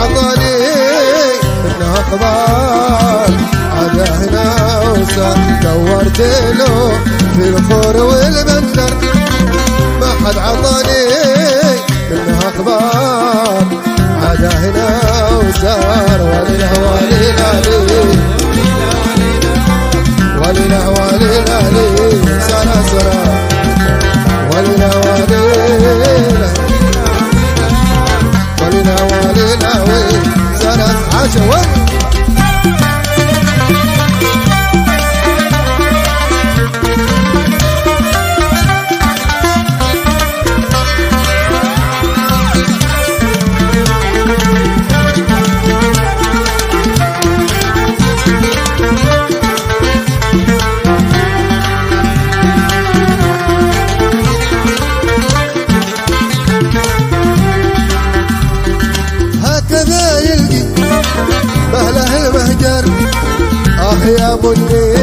عطاني منها اخبار عدا هنا وصار دورت له في الخور والبندر ما حد عطاني منها اخبار عدا هنا وصار وليله وليله وليله وليله سرى سرى وليله وليله وليله وليله سرى عاشوا يا بني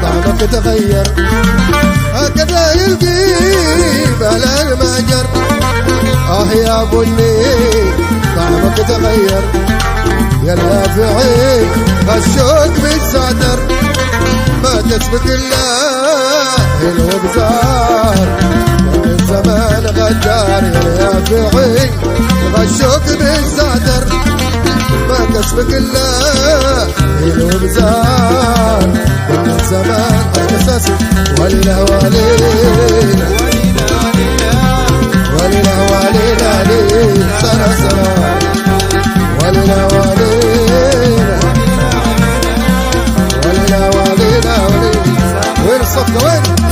طعمك تغير هكذا يلقي بلا المهجر يا بني طعمك تغير يا الافعي غشوك بالزعتر ما تسبق الا الوبزار من زمان غدار يا الافعي غشوك بالزعتر ما تسبق الا الوبزار من زمان اساس وليله وليله وليله وليله سرى سرى وليله وليله وليله وليله وين الصفقه وين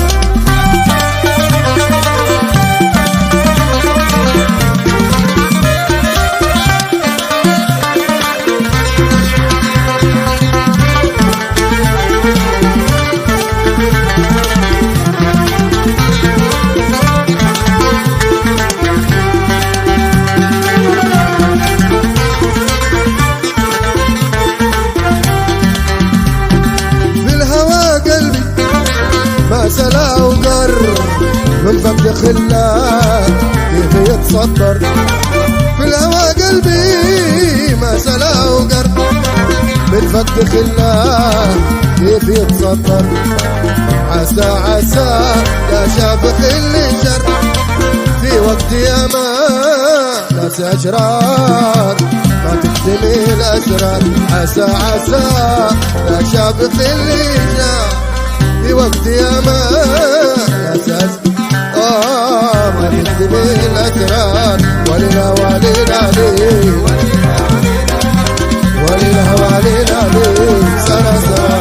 سلا وقر من فقد خلاه كيف يتصدر في الهوى قلبي ما سلا وقر من فقد خلاه كيف يتصدر عسى عسى يا شافق اللي جر في وقت يا ما ناس اشرار ما تكتمي الاسرار عسى عسى يا شافق اللي جر في وقت يا ما أساس ما تكتمي الأسرار وليله وليله وليله وليله سرى سرى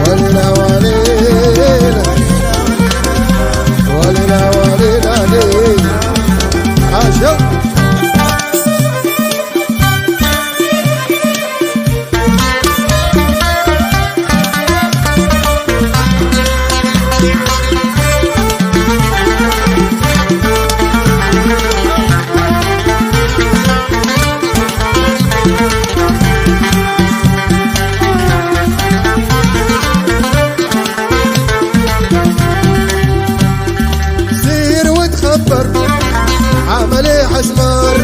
وليله وليله وليله وليله عاشق عملي حسمر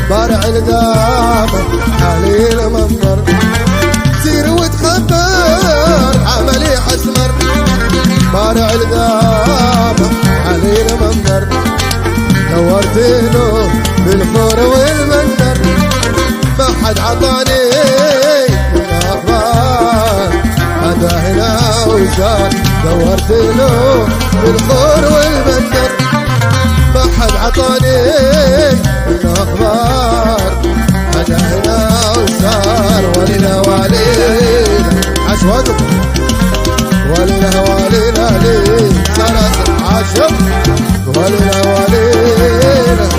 بارع القامة حالي المنظر سير وتخبر عملي حسمر بارع القامة حالي المنظر دورت له بالخور والمنظر ما حد عطاني اخبار هذا هنا وصار دورت له بالخور والمنظر ما حد عطاني من اخبار هذا هنا وصار وليله وليله عشوقك وليله وليله صار عاشق وليله وليله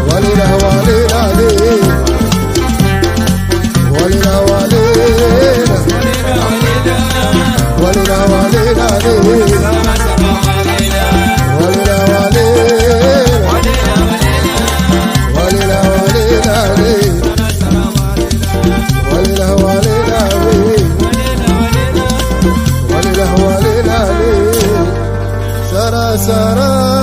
وليله وليله وليله وليله وليله وليله سرى